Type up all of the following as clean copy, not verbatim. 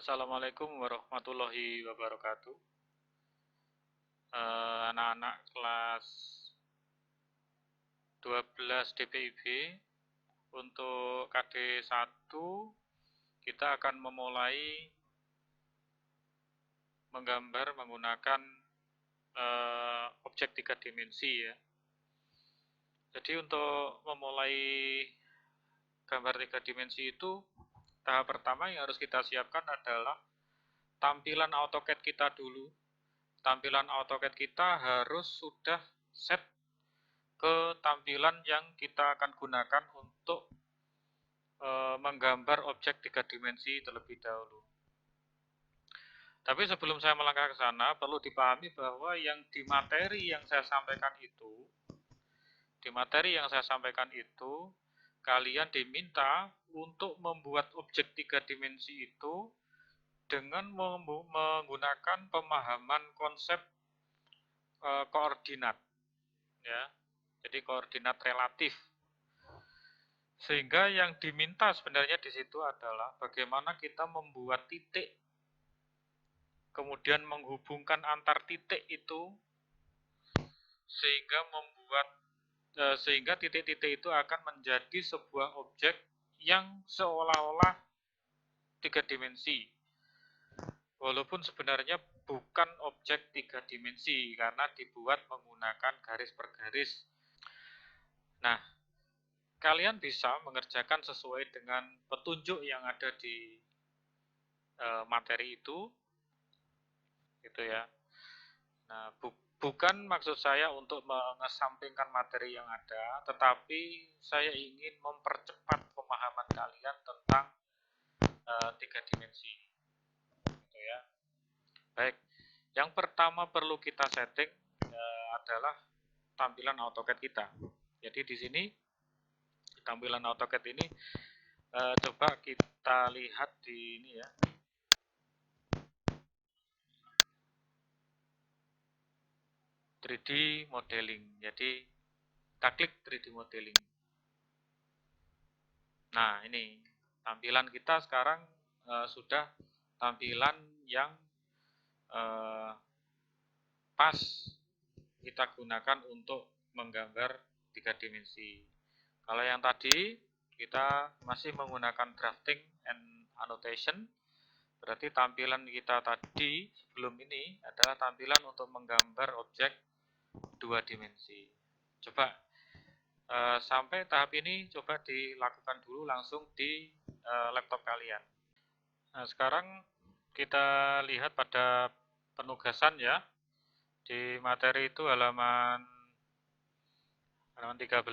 Assalamualaikum warahmatullahi wabarakatuh. Anak-anak kelas 12 DPIB, untuk KD 1 kita akan memulai menggambar menggunakan objek 3 dimensi ya. Jadi untuk memulai gambar 3 dimensi itu, tahap pertama yang harus kita siapkan adalah tampilan AutoCAD kita dulu. Tampilan AutoCAD kita harus sudah set ke tampilan yang kita akan gunakan untuk menggambar objek 3 dimensi terlebih dahulu. Tapi sebelum saya melangkah ke sana, perlu dipahami bahwa yang di materi yang saya sampaikan itu, kalian diminta untuk membuat objek 3 dimensi itu dengan menggunakan pemahaman konsep koordinat, ya. Jadi koordinat relatif. Sehingga yang diminta sebenarnya di situ adalah bagaimana kita membuat titik, kemudian menghubungkan antar titik itu, sehingga titik-titik itu akan menjadi sebuah objek yang seolah-olah 3 dimensi. Walaupun sebenarnya bukan objek 3 dimensi karena dibuat menggunakan garis per garis. Nah, kalian bisa mengerjakan sesuai dengan petunjuk yang ada di materi itu, gitu ya. Nah, bukan maksud saya untuk mengesampingkan materi yang ada, tetapi saya ingin mempercepat pemahaman kalian tentang 3 dimensi, gitu ya. Baik, yang pertama perlu kita setting adalah tampilan AutoCAD kita. Jadi di sini tampilan AutoCAD ini coba kita lihat di ini ya. Modeling. Jadi kita klik 3D modeling. Nah, ini tampilan kita sekarang sudah tampilan yang pas kita gunakan untuk menggambar 3 dimensi. Kalau yang tadi kita masih menggunakan drafting and annotation, berarti tampilan kita tadi sebelum ini adalah tampilan untuk menggambar objek 2 dimensi. Coba sampai tahap ini coba dilakukan dulu langsung di laptop kalian. Nah, sekarang kita lihat pada penugasan ya. Di materi itu halaman 13.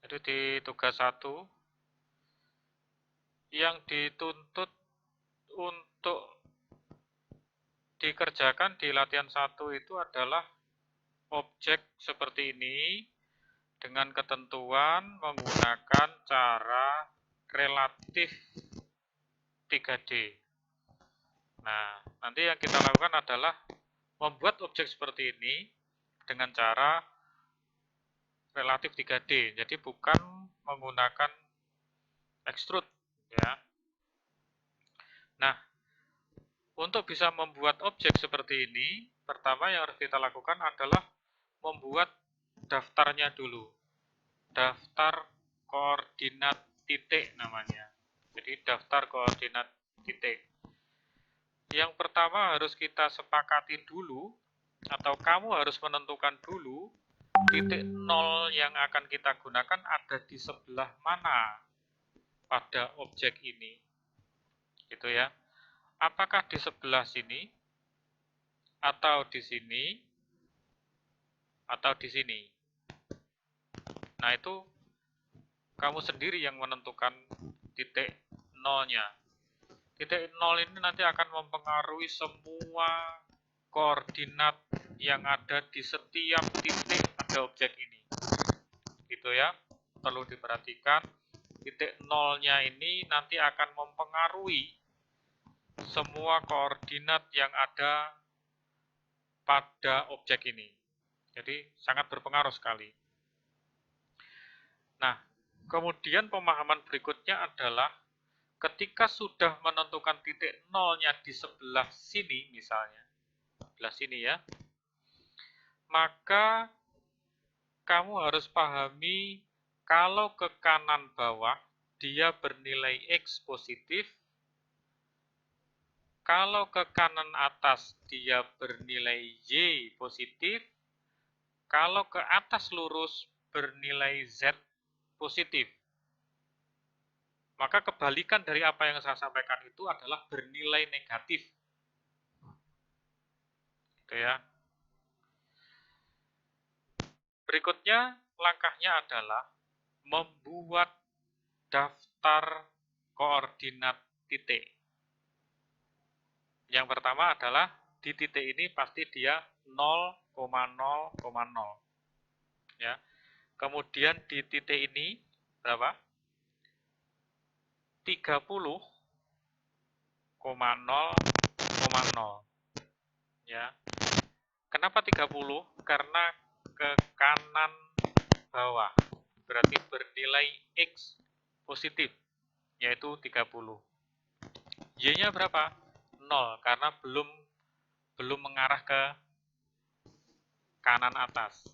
Itu di tugas 1 yang dituntut untuk dikerjakan di latihan 1 itu adalah objek seperti ini dengan ketentuan menggunakan cara relatif 3D. Nah, nanti yang kita lakukan adalah membuat objek seperti ini dengan cara relatif 3D. Jadi bukan menggunakan extrude ya. Nah, untuk bisa membuat objek seperti ini, pertama yang harus kita lakukan adalah membuat daftarnya dulu. Daftar koordinat titik namanya. Jadi daftar koordinat titik. Yang pertama harus kita sepakati dulu, atau kamu harus menentukan dulu, titik 0 yang akan kita gunakan ada di sebelah mana pada objek ini. Gitu ya. Apakah di sebelah sini, atau di sini, atau di sini. Nah, itu kamu sendiri yang menentukan titik 0-nya. Titik 0 ini nanti akan mempengaruhi semua koordinat yang ada di setiap titik pada objek ini. Gitu ya. Perlu diperhatikan, titik 0-nya ini nanti akan mempengaruhi semua koordinat yang ada pada objek ini. Jadi sangat berpengaruh sekali. Nah, kemudian pemahaman berikutnya adalah ketika sudah menentukan titik nolnya di sebelah sini misalnya, sebelah sini ya, maka kamu harus pahami kalau ke kanan bawah dia bernilai X positif, kalau ke kanan atas dia bernilai Y positif, kalau ke atas lurus bernilai Z positif. Maka kebalikan dari apa yang saya sampaikan itu adalah bernilai negatif. Gitu ya. Berikutnya, langkahnya adalah membuat daftar koordinat titik. Yang pertama adalah di titik ini pasti dia 0,0,0. Ya. Kemudian di titik ini berapa? 30,0,0. Ya. Kenapa 30? Karena ke kanan bawah. Berarti bernilai X positif, yaitu 30. Y-nya berapa? 0, karena belum mengarah ke kanan atas.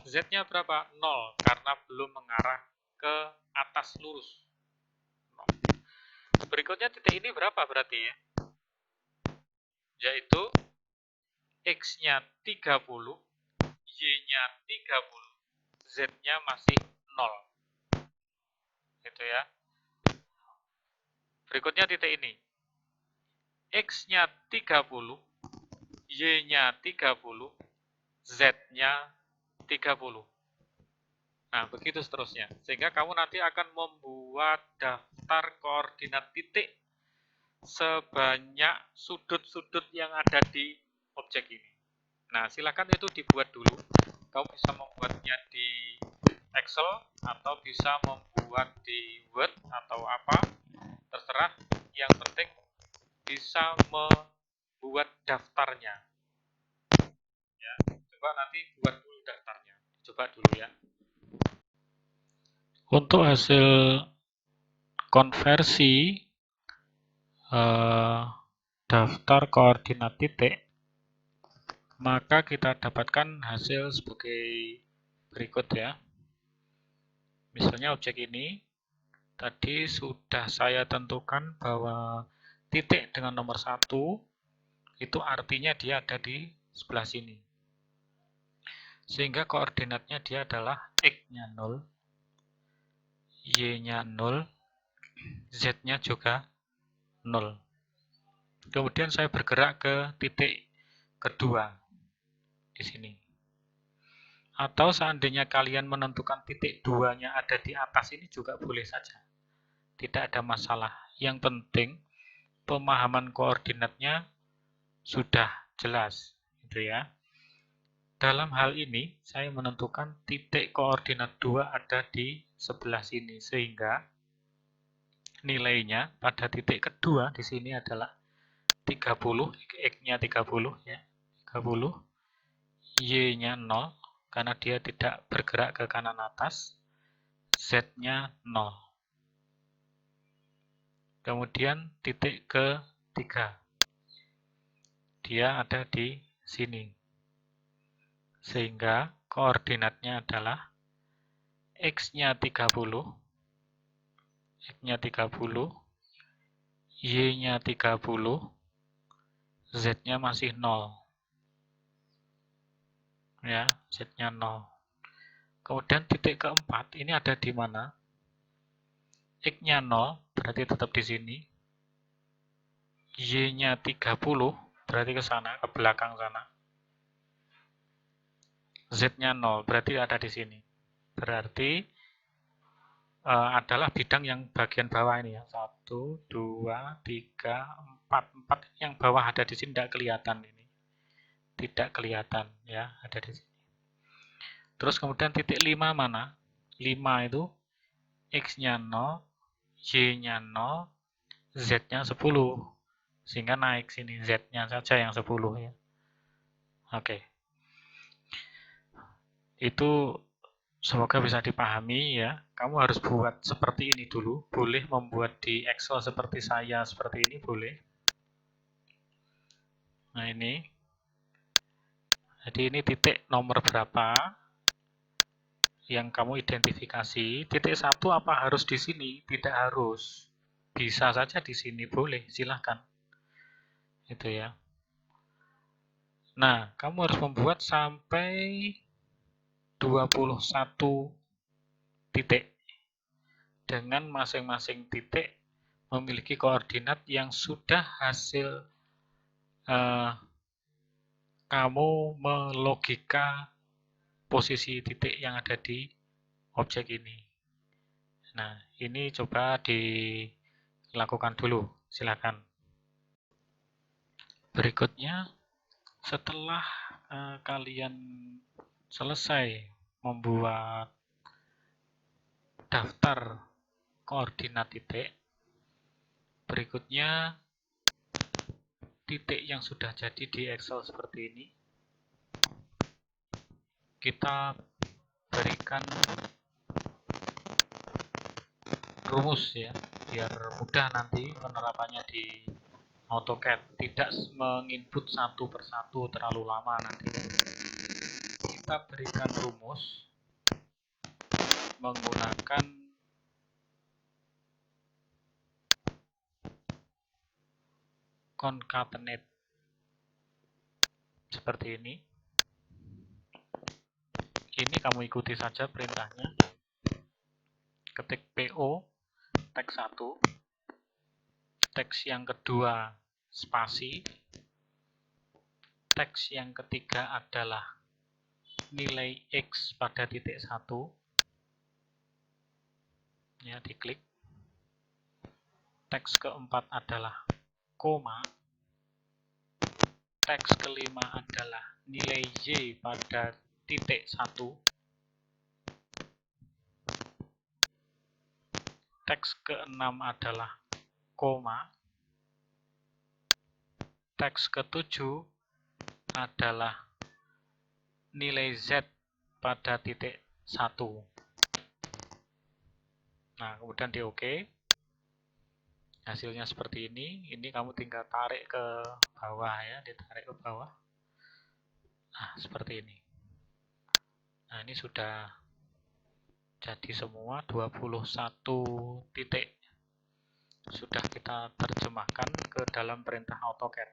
Z-nya berapa? 0, karena belum mengarah ke atas lurus. Berikutnya titik ini berapa berarti ya? Yaitu X-nya 30, Y-nya 30, Z-nya masih 0. Gitu ya. Berikutnya titik ini. X-nya 30, Y-nya 30, Z-nya 30. Nah, begitu seterusnya. Sehingga kamu nanti akan membuat daftar koordinat titik sebanyak sudut-sudut yang ada di objek ini. Nah, silakan itu dibuat dulu. Kamu bisa membuatnya di Excel atau bisa membuat di Word atau apa, terserah. Yang penting bisa membuat daftarnya. Ya, coba nanti buat dulu daftarnya. Coba dulu ya. Untuk hasil konversi daftar koordinat titik, maka kita dapatkan hasil sebagai berikut ya. Misalnya objek ini, tadi sudah saya tentukan bahwa titik dengan nomor 1, itu artinya dia ada di sebelah sini. Sehingga koordinatnya dia adalah X-nya 0, Y-nya 0, Z-nya juga 0. Kemudian saya bergerak ke titik kedua di sini. Atau seandainya kalian menentukan titik 2-nya ada di atas ini juga boleh saja. Tidak ada masalah. Yang penting pemahaman koordinatnya sudah jelas, gitu ya. Dalam hal ini saya menentukan titik koordinat 2 ada di sebelah sini, sehingga nilainya pada titik kedua di sini adalah 30, X-nya 30 ya. 30, Y-nya 0 karena dia tidak bergerak ke kanan atas, Z-nya 0. Kemudian titik ketiga, dia ada di sini. Sehingga koordinatnya adalah X-nya 30, X-nya 30, Y-nya 30, Z-nya masih 0. Ya, Z-nya 0. Kemudian titik keempat, ini ada di mana? X-nya 0, berarti tetap di sini. Y-nya 30, berarti ke sana, ke belakang sana. Z-nya 0, berarti ada di sini. Berarti adalah bidang yang bagian bawah ini ya. 1, 2, 3, 4. 4 yang bawah ada di sini tidak kelihatan ini. Tidak kelihatan ya, ada di sini. Terus kemudian titik 5 mana? 5 itu X-nya 0, Y-nya 0, Z-nya 10. Sehingga naik sini, Z-nya saja yang 10 ya. Oke. Itu Semoga bisa dipahami ya. Kamu harus buat seperti ini dulu. Boleh membuat di Excel seperti saya, seperti ini boleh. Nah ini. Jadi ini titik nomor berapa yang kamu identifikasi. Titik 1 apa harus di sini? Tidak harus. Bisa saja di sini, boleh, silahkan. Itu ya. Nah, kamu harus membuat sampai 21 titik. Dengan masing-masing titik memiliki koordinat yang sudah hasil kamu melogika posisi titik yang ada di objek ini. Nah, ini coba dilakukan dulu, silakan. Berikutnya, setelah kalian selesai membuat daftar koordinat titik, berikutnya titik yang sudah jadi di Excel seperti ini, kita berikan rumus ya, biar mudah nanti penerapannya di AutoCAD, tidak menginput satu persatu terlalu lama nanti. Kita berikan rumus menggunakan concatenate seperti ini. Ini kamu ikuti saja perintahnya. Ketik PO, teks 1, teks yang kedua spasi, teks yang ketiga adalah nilai X pada titik 1, ya, diklik. Teks keempat adalah koma, teks kelima adalah nilai Y pada titik 1, teks keenam adalah koma, teks ketujuh adalah nilai Z pada titik 1. Nah, kemudian di OK. Hasilnya seperti ini. Ini kamu tinggal tarik ke bawah ya, ditarik ke bawah. Nah, seperti ini. Nah, ini sudah jadi semua 21 titik. Sudah kita terjemahkan ke dalam perintah AutoCAD.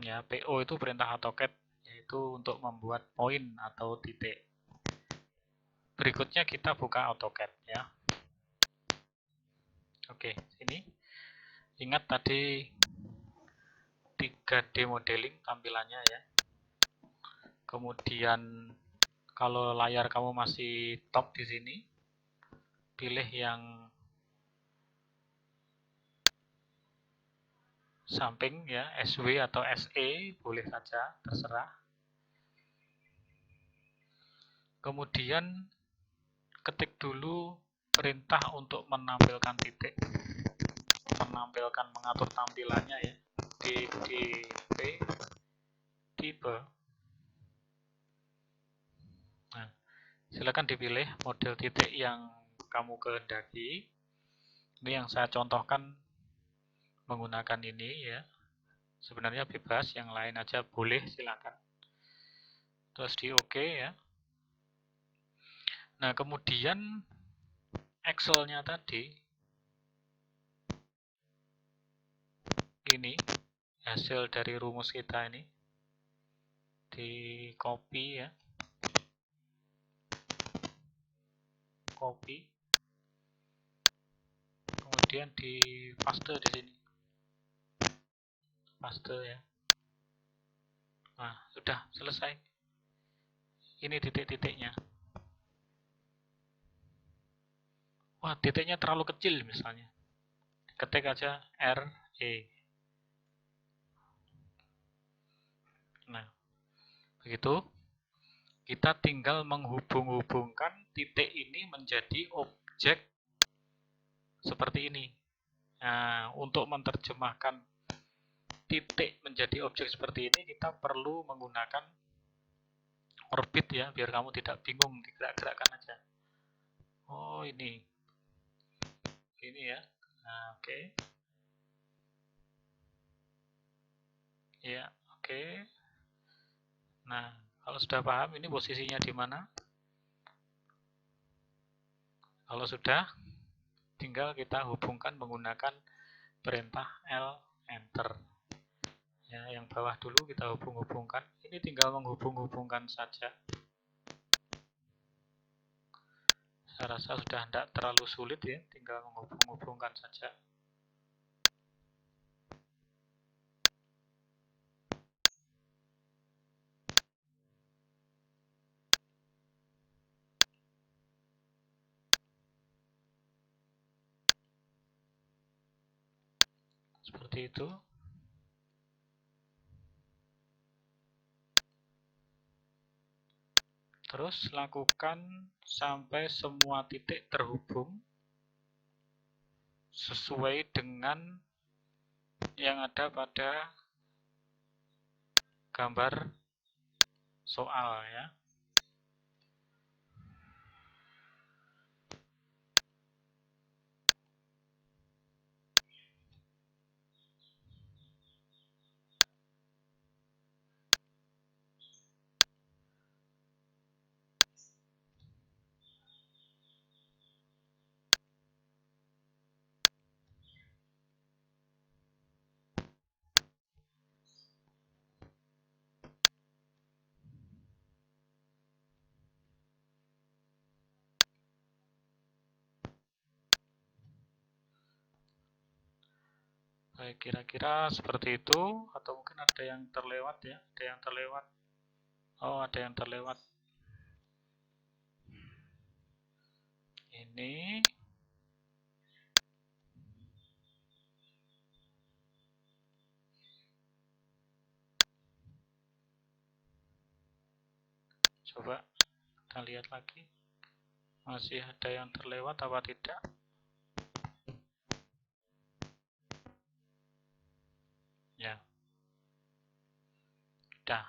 Ya, PO itu perintah AutoCAD, yaitu untuk membuat poin atau titik. Berikutnya kita buka AutoCAD ya. Oke, ini ingat tadi 3D modeling tampilannya ya. Kemudian kalau layar kamu masih top di sini, pilih yang samping ya, SW atau SE, boleh saja, terserah. Kemudian ketik dulu perintah untuk menampilkan titik, mengatur tampilannya ya, DDP tipe. Nah, silakan dipilih model titik yang kamu kehendaki. Ini yang saya contohkan menggunakan ini ya. Sebenarnya bebas, yang lain aja boleh, silakan. Terus di OK ya. Nah, kemudian Excel-nya tadi ini hasil dari rumus kita ini di copy ya, copy, kemudian di paste di sini, paste ya. Nah, sudah selesai. Ini titik-titiknya. Wah, titiknya terlalu kecil misalnya. Ketik aja RE. Nah, begitu. Kita tinggal menghubung-hubungkan titik ini menjadi objek seperti ini. Nah, untuk menerjemahkan titik menjadi objek seperti ini, kita perlu menggunakan orbit ya, biar kamu tidak bingung, digerak-gerakkan aja. Oh ini ya. Nah, oke. Ya, oke. Nah, kalau sudah paham ini posisinya di mana? Kalau sudah, tinggal kita hubungkan menggunakan perintah L enter. Ya, yang bawah dulu kita hubung-hubungkan. Ini tinggal menghubung-hubungkan saja. Saya rasa sudah tidak terlalu sulit ya, tinggal menghubung-hubungkan saja. Seperti itu. Terus lakukan sampai semua titik terhubung sesuai dengan yang ada pada gambar soal ya. Baik, kira-kira seperti itu, atau mungkin ada yang terlewat ya, ada yang terlewat. Oh, ada yang terlewat. Ini coba kita lihat lagi. Masih ada yang terlewat apa tidak? Ya. Sudah.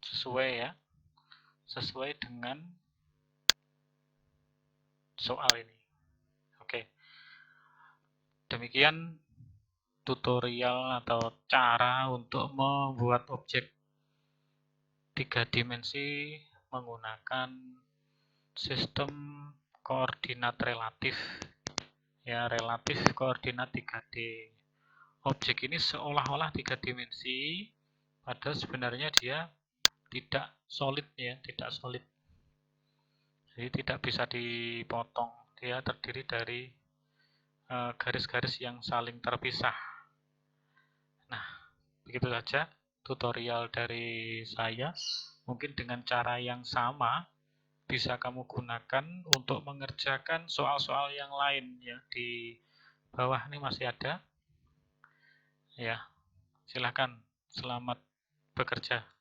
Sesuai ya. Sesuai dengan soal ini. Oke. Demikian tutorial atau cara untuk membuat objek 3 dimensi menggunakan sistem koordinat relatif. Ya, relatif koordinat 3D. Objek ini seolah-olah 3 dimensi, padahal sebenarnya dia tidak solid ya, tidak solid. Jadi tidak bisa dipotong. Dia terdiri dari garis-garis yang saling terpisah. Nah, begitu saja tutorial dari saya. Mungkin dengan cara yang sama bisa kamu gunakan untuk mengerjakan soal-soal yang lain ya. Di bawah ini masih ada. Ya, silakan. Selamat bekerja.